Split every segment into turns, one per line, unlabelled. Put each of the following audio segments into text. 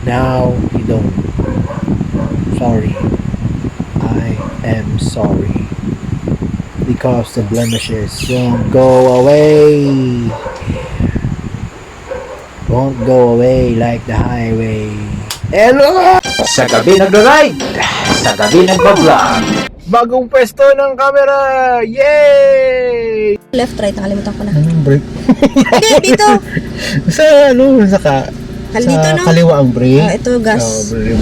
Now you don't. Sorry. I am sorry. Because the blemishes won't go away. Won't go away like the highway. Hello!
Sa gabi nag-ride, sa gabi nag-vlog.
Bagong pwesto ng camera! Yay!
Left, right, nakalimutan ko na.
Anong break?
Hindi, dito.
Sa ano? Sa
Dito, no?
kaliwa ang brake.
Ito, gas.
Brake.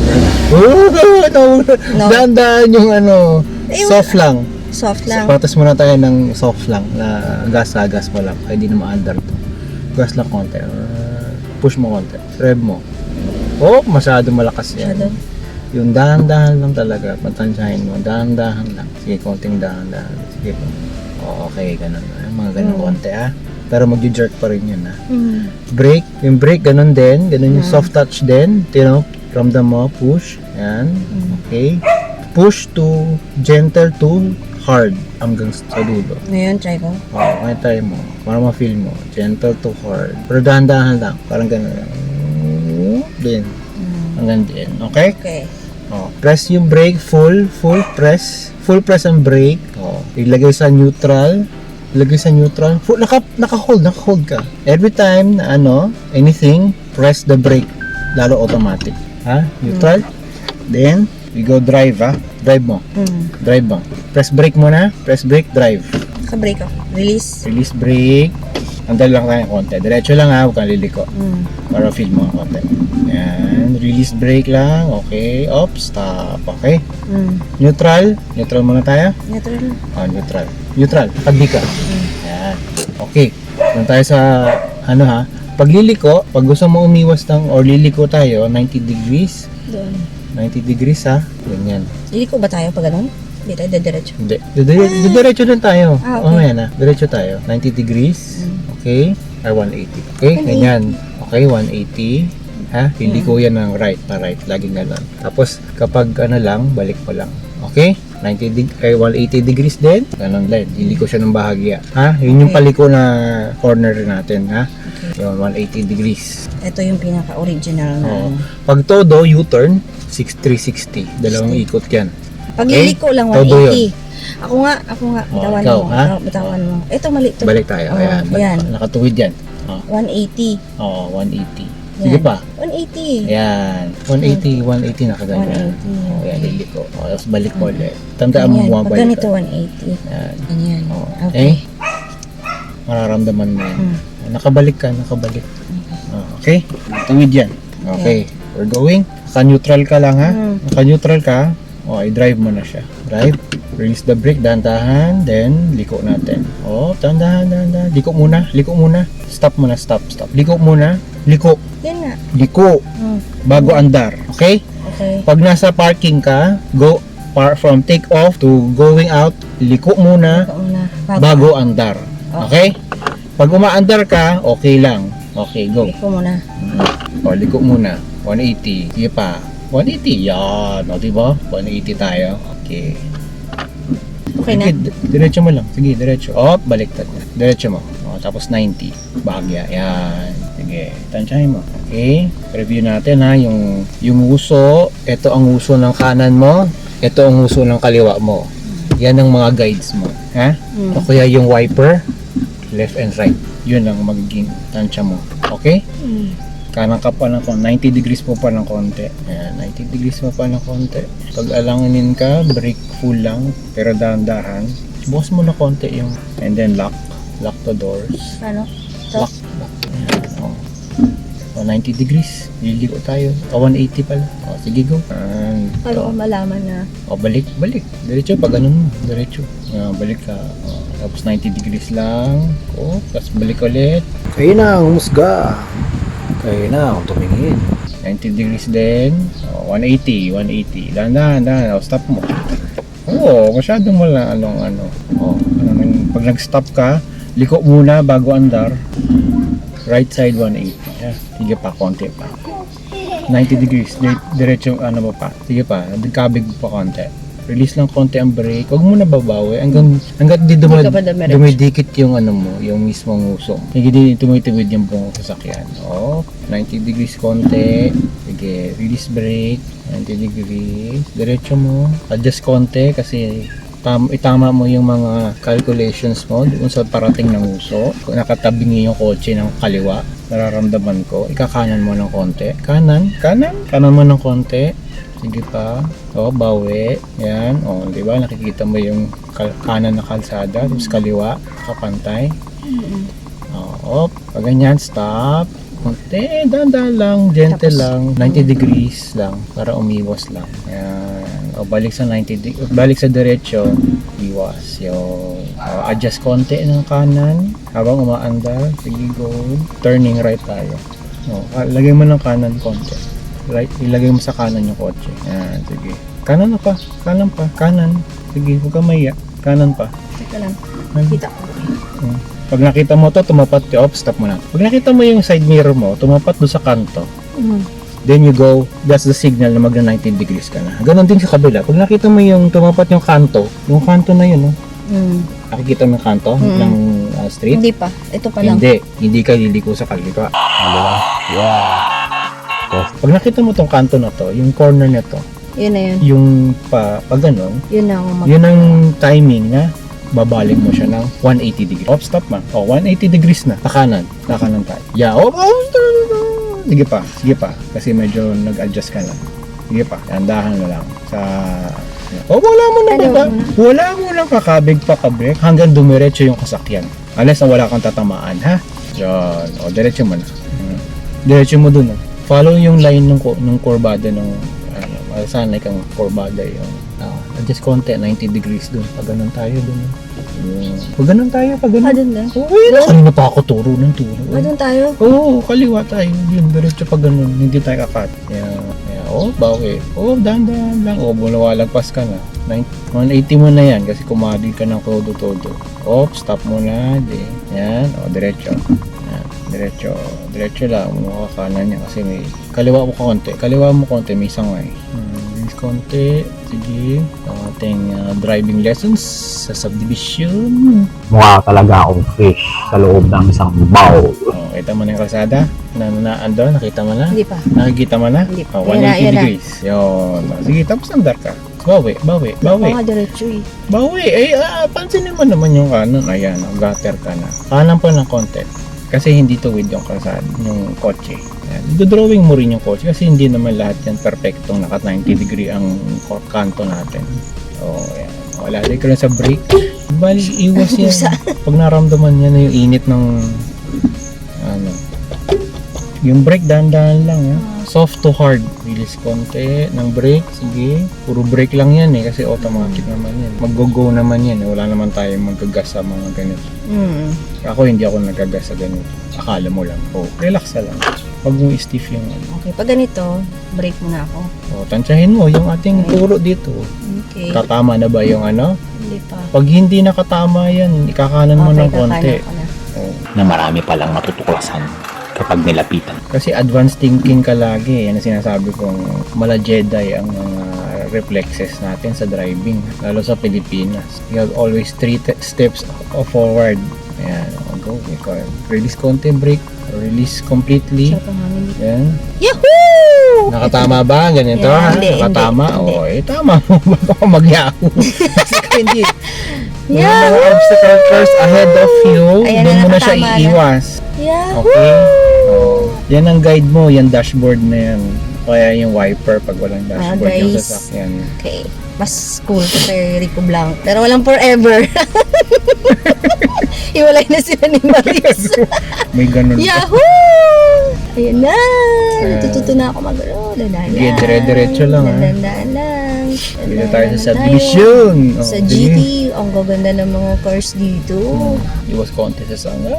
Ito.
No.
Dahan-dahan yung ano,
Eh,
soft lang.
Soft lang.
Patas muna tayo ng soft lang na gas mo lang. Kaya di na ma-under to. Gas lang konti. Push mo konti. Rev mo. Oh, masyado malakas yan.
Masyado.
Yung dahan-dahan lang talaga. Patansyahin mo. Dahan-dahan lang. Sige, konting dahan-dahan. Sige po. Oh, okay, ganun. Mga ganun konti Pero mag-jerk pa rin yun Brake. Yung brake, ganun din. Ganun yung soft touch din. You know, ramdam mo. Push. Yan. Okay. Push to gentle to hard hanggang sa dulo.
Ngayon, try ko.
Okay, try mo. Para ma-feel mo. Gentle to hard. Pero dahan-dahan lang. Parang ganun lang. Din. Hanggang din. Okay?
Okay.
Press yung brake. Full press. Full press ang brake. Ilagay sa neutral. Full, naka-hold ka. Every time na anything, press the brake. Lalo automatic. Neutral. Then, we go drive Drive mo. Drive mo. Press brake muna. Press brake, drive.
Naka-brake ako. Release.
Release brake. Andal lang tayo konti. Diretso lang huwag kang liliko. Para feel mo ang konti. Yan. Release brake lang. Okay. Up. Stop. Okay. Neutral. Neutral muna tayo.
Neutral.
Neutral. Pagdi ka. Yan. Okay. Doon tayo sa pag liliko, pag gusto mo umiwas or liliko tayo, 90 degrees.
Doon.
90 degrees Ganyan.
Liliko ba tayo pag ganun? Hindi tayo diretso.
Hindi. Diretso din tayo.
Okay.
Yan Diretso tayo. 90 degrees. Okay. Or 180. Okay. Ganyan. Okay. 180. Hindi ko yan ng right na right. Laging ganun. Tapos, kapag balik mo lang. Okay. 180 degrees din. Ganun din. Hindi ko siya ng bahagya. Yun yung paliko na corner natin. Okay. Yun, 180 degrees.
Ito yung pinaka-original na.
Pag todo, U-turn, 360. Dalawang ikot yan.
Pag
Okay?
liliko lang,
Todo
180. Ako nga. Bitawan
ikaw,
mo. Bitawan mo. Ito, mali ito.
Balik tayo. Ayan.
Ayan.
Nakatuwid yan.
180.
180. Sige pa.
180.
Ayan. 180 nakaganyan.
180.
Ayan, liliko. Tapos balik mo ulit. Tandaan mo
Pag
bumabalik
ganito,
ka.
180.
Ayan.
Ganyan.
Okay. Mararamdaman mo yan. Nakabalik ka. Okay. Tuwid yan. Okay. We're going. Naka-neutral ka lang Naka-neutral ka. I-drive mo na siya. Drive. Release the brake. Dahan-dahan. Then, liko natin. Dahan-dahan. Liko muna. Stop muna. Stop. Liko muna. Liko.
Yan nga.
Liko. Bago andar. Okay?
Okay.
Pag nasa parking ka, go from take off to going out, liko muna bago andar. Okay? Pag umaandar ka, okay lang. Okay, go.
Liko muna.
Liko muna. 180. Sige pa. 180. Yan. Diba? 180 tayo. Okay.
Okay na.
Diretso mo lang. Sige, diretso. Baliktad na. Diretso mo. Tapos 90. Bahagya. Yan. Sige. Tansyahin mo. Okay. Review natin yung uso. Ito ang uso ng kanan mo. Ito ang uso ng kaliwa mo. Yan ang mga guides mo. O kaya yung wiper. Left and right. Yun ang magiging tansya mo. Okay? Kanan ka pa ng 90 degrees mo pa ng konti. Ayan, 90 degrees mo pa ng konti. Pag alanginin ka, brake full lang. Pero dahan-dahan. Bukas mo na konti yung... And then lock. Lock the doors.
Ano?
Lock. Ayan, 90 degrees. Liliko tayo. 180 pala. Sige, go.
Paano ko malaman na?
Balik. Diretso pag ganun mo. Diretso. Balik ka. Tapos 90 degrees lang. Tapos balik ulit. Kayo na ang humusga. Kayo na ang tumingin. 90 degrees din. 180. Dahan. Stop mo. Masyadong wala pag nag-stop ka, liko muna bago andar. Right side 180. Sige pa, konti pa. 90 degrees. Diretso pa. Sige pa, nagkabig pa konti. Release lang konti ang brake. Huwag mo na babawi. Hanggat di
Hindi ka pa dumiretso.
dumidikit yung ano mo, yung mismong uso. Hindi di tumitibid yung buong sasakyan. Off. 90 degrees konti. Sige. Release brake. 90 degrees. Diretso mo. Adjust konti kasi itama mo yung mga calculations mo doon sa parating ng uso. Kung nakatabingi yung kotse ng kaliwa, nararamdaman ko, ikakanan mo ng konti. Kanan mo ng konti. Sige pa. O, bawi. Yan. O, di ba? Nakikita mo yung kanan na kalsada, tapos kaliwa, kapantay. O, pag ganyan, stop. Konti, dahan-dahan lang, gentle
Tapos,
lang, 90 degrees lang, para umiwas lang. Yan. O, balik sa 90 degrees, balik sa diretso, iwas. Yung, adjust konti ng kanan, habang umaandar, sige go. Turning right tayo. O, lagay mo ng kanan konti. Right, ilagay mo sa kanan yung kotse. Yan, sige. Kanan na pa, kanan. Sige, huwag ka maiya. Kanan pa.
Teka lang.
Kanan.
Kita ko.
Pag nakita mo to, tumapat ka, stop mo na. Pag nakita mo yung side mirror mo, tumapat doon sa kanto. Then you go, that's the signal na magna 90 degrees ka na. Ganon din sa kabila. Pag nakita mo yung tumapat yung kanto na yun, no? Nakikita mo yung kanto ng street?
Hindi pa. Ito pa lang.
Hindi ka liliko sa kaliwa.
Diba? Yeah.
Pag nakita mo tong kanto na to, yung corner na to,
Yun na yun.
yung pag ganon,
Yun na ako
yun ang timing na babalik mo siya ng 180 degrees. Stop man. 180 degrees na. Takanan tayo. Yeah, sige pa. Kasi medyo nag-adjust ka na. Sige pa, andahan na lang. Wala mo na, diba? Wala mo lang kakabig pa ka-brake hanggang dumiretso yung kasakyan. Unless na wala kang tatamaan, ha? Diyan. Diretso mo na. Diretso mo dun, Follow yung line ng kurbada ng sanay kang kurbada yung adjust konti, 90 degrees dun. Pag ganun tayo dun. Pag ganun tayo.
Doon na.
Kanina pa ako turo.
Doon tayo.
Oo, kaliwa tayo. Yung diretso pag ganun, hindi tayo kakat. Bawi. Dahan-dahan lang. Lumawalagpas ka na. 180 mo na yan kasi kumadi ka ng todo-todo. Stop mo na. Yan. Diretso. Diretso lang. Kanan niya kasi may kaliwa mo konti. May sangay. Konti. Sige. Ang ating driving lessons sa subdivision.
Mukha talaga akong fish sa loob ng isang bowl.
Kita mo na yung kalsada? Andun? Nakita mo na?
Hindi pa.
Nakikita mo na?
Hindi pa.
180 degrees. Yun. Sige, tapos andar ka. Bawi.
Mga diretso eh.
Bawi. Pansinin mo naman yung kanan. Ayan, gutter ka na. Kanan pa ng konti. Kasi hindi tuwid yung kalsada, yung kotse. Do-drawing mo rin yung kotse kasi hindi naman lahat yan perfectong naka 90 degree ang kanto natin. Yan. Wala din ka rin sa brake. Bali, iwas yan. Pag naramdaman niya na yung init ng yung brake, dahan-dahan lang. Soft to hard. Release konti ng brake. Sige. Puro brake lang yan kasi automatic naman yan. Mag-go naman yan. Wala naman tayong magagas sa mga ganito. Ako hindi ako nagagas sa ganito. Akala mo lang. Relax na lang. Pag mo stiff yung
Okay, pag ganito, break muna ako.
Tansyahin mo yung ating turo dito.
Okay.
Katama na ba yung
Hindi pa.
Pag hindi nakatama yan, ikakanan mo ng konti.
kakanan ko na.
Na marami palang matutuklasan kapag nilapitan.
Kasi advanced thinking ka lagi. Yan ang sinasabi kong mala Jedi ang mga reflexes natin sa driving. Lalo sa Pilipinas. You have always 3 steps forward. Ayan. Go. Release konti, brake. Release completely.
Sarap ang hangin dito.
Yan.
Yahoo!
Nakatama ba? Ganito ha?
Hindi,
Nakatama?
hindi.
Tama mo. Baka mag-yahoo. Kasi hindi. Yung
Yahoo!
mga obstacle cars ahead of you,
Ayan
doon
na,
mo na siya
nakatama na.
iiwas.
Yahoo!
Okay? Yan ang guide mo, yan dashboard na yan. Kaya yung wiper pag walang dashboard yung
guys.
sasakyan.
Okay. Mas cool kay Rico Blanc. Pero walang forever. Iwalay na sila ni Maris.
May ganun pa.
Yahoo! Ayan na. Natututo na ako mag-roll. Dandahan
Sige, dire-diretso lang, ha?
Dandahan lang.
Dito tayo sa subdivision.
Sa GT. Ang gaganda ng mga cars dito.
Iwas konti sa sanga.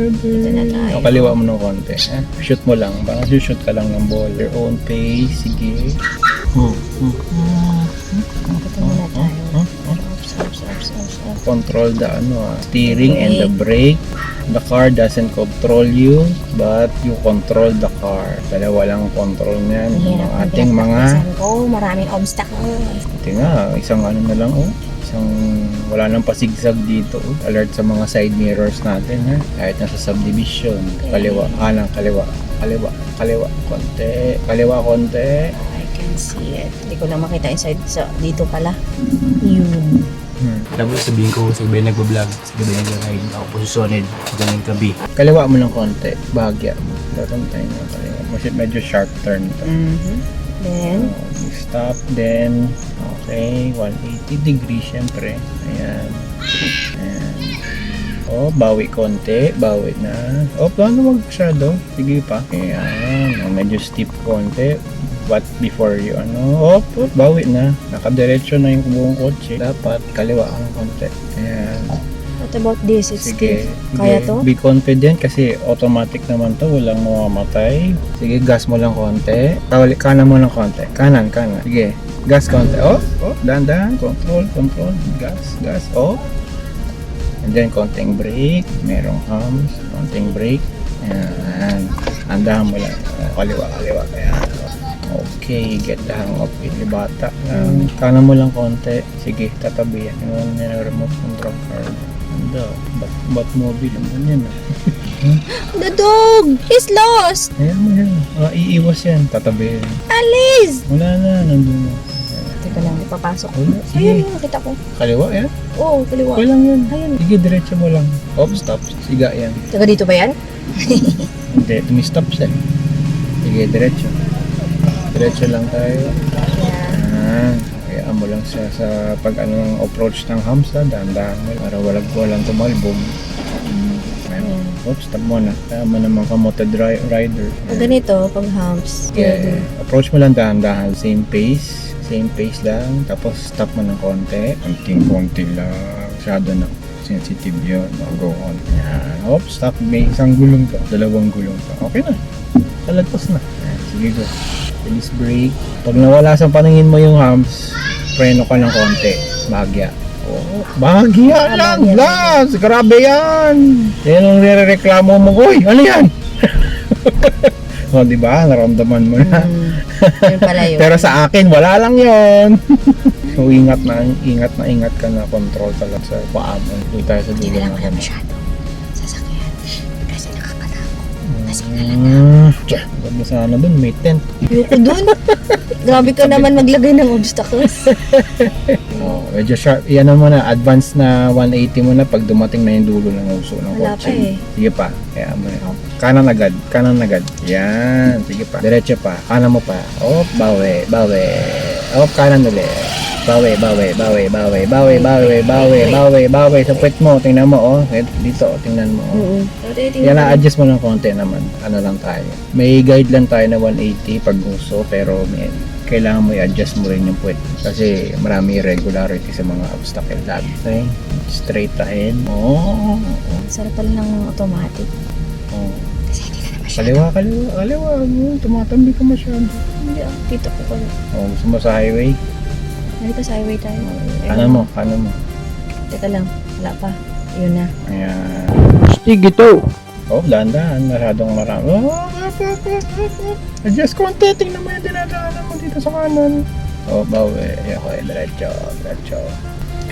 Ito na tayo.
Kaliwa mo ng konti. Shoot mo lang. Baka shoot ka lang ng ball. Your own pace. Sige.
Ito muna tayo. Ops.
Control the steering and the brake. The car doesn't control you, but you control the car. Dalawa lang ang control niyan. Ang ating mga...
ko, maraming obstacles.
Ito nga, isang ano na lang, oh. Isang wala nang pasigsag dito. Oh. Alert sa mga side mirrors natin, ha? Kahit nasa subdivision. Kaliwa, kanan, kaliwa. Kaliwa, konti. Kaliwa, konti.
I can see it. Hindi ko na makita inside dito pala. Yun.
Alam mo, sabihin ko, sabay nagbablog, sabay nag-ride, ako posisoned, ganun gabi.
Kaliwa mo ng konti. Bahagya mo. Daron tayo ng kaliwa. Medyo sharp turn to.
Then,
You stop, then, okay, 180 degrees, syempre. Ayan. Ayan. Oh, bawi konti, bawi na. Oh, paano mag-shadow? Sige pa. Ayan. Medyo steep konti. But before you, oh, bawi na. Nakadiretso na yung buong kotse. Dapat, kaliwa ang konti. Ayan.
what about this? It's
Sige.
still, kaya to?
Be confident kasi automatic naman to. Walang mamamatay. Sige, gas mo lang konti. Kanan mo lang konti. Kanan. Sige. Gas konti. Oh, dahan-dahan. Control. Gas. Oh. And then, konting brake. Merong humps. Konting brake. Ayan. Andahan mo lang. Kaliwa. Ayan. Okay, get the hang of it. Bata. Kanan mo lang konti. Sige, tatabi yan. Yung remote control card. Ba't mobile naman yan?
The dog! He's lost!
Ayan mo yan. Iiwas yan. Tatabi yan.
Alice!
Wala na. Nandun na.
Teka lang, ipapasok.
Wala.
Ayun,
Sige.
nakita ko.
Kaliwa yan.
Oo, kaliwa.
Okay lang yan.
Ayun.
Sige, diretso mo lang. Stop. Siga yan.
Taga dito ba yan?
Hindi, tumi-stop siya. Sige, diretso. Diretso lang tayo. Kaya mo lang siya sa pag approach ng humps na dahan-dahan mo para walang tumalbog. Stop mo na. Kaya mo naman kamoted rider.
Pag ganito, pag humps.
Yeah. Approach mo lang dahan-dahan. Same pace lang. Tapos stop mo ng konti. Konti lang. Masyado na sensitive yun. Go on. Yan. Stop. May isang gulong pa. Dalawang gulong pa. Okay na. Talagpas na. Yan. Sige, go. Release brake. Pag nawala sa paningin mo yung humps, preno ka ng konti. Bahagya. Bahagya lang! Las! Grabe yan! Yan ang nire-reklamo mo. Uy! Ano yan? Diba? Naramdaman mo na.
Yun pala yun.
Pero sa akin, wala lang yon. So, ingat ka na control talaga sa paa mo. Dito tayo sa dulo
Tingnan
na.
ko na masyado. Sasakyan. Kasi nakakatakot. Kasi
Huwag mo sana dun, may tent.
ayoko dun. Grabe ka naman maglagay ng obstacles.
Medyo sharp. Yan mo na, advance na 180 mo na pag dumating na yung dulo ng uso ng
Wala
kotse.
pa eh.
Sige pa. Kaya mo na. Kanan agad. Yan. Sige pa. Diretso pa. Kanan mo pa. Bawi. Kanan ulit. Bawi. Sa puwet mo. Tingnan mo, Dito, tingnan mo, Yan na-adjust mo ng konti naman. Ano lang tayo. May guide lang tayo na 180 pag gusto. Pero kailangan mo i-adjust mo rin yung puwet. Kasi marami irregularity sa mga obstacle lagi. Okay? Straight ahead.
Sarap pala ng automatic. Kasi hindi ka na masyado.
Kaliwa. Tumatambi ka masyado.
Hindi dito ko pala.
Gusto mo sa highway?
Halika sa highway tayo.
Kanan mo.
Teka lang, wala pa. Yun na.
Ayan.
Sige to!
Dahan-dahan. Masyadong marami. Adjust konti. Tingnan mo yung dinadaanan mo dito sa kanan. Bawi. Okay, diretso.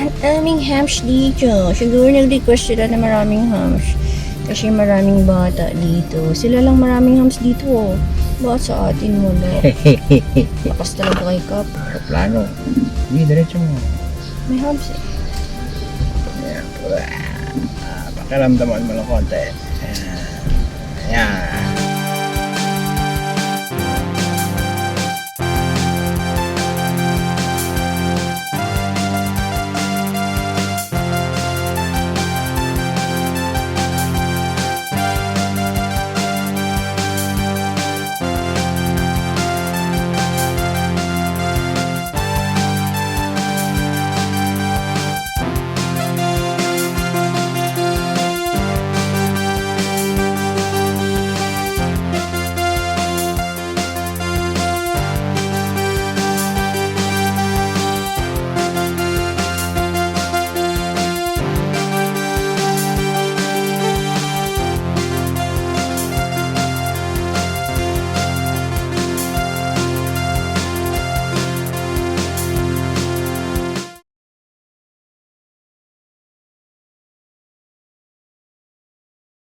Ang aming hams dito. Siguro nag-request sila na maraming hams. Kasi maraming bata dito. Sila lang maraming hams dito. Bakit sa atin wala? Lakas talaga kay Kap.
Plano. Hindi, diretso mo.
May hams eh.
Ayan. Pakiramdaman mo lang konti. Ayan.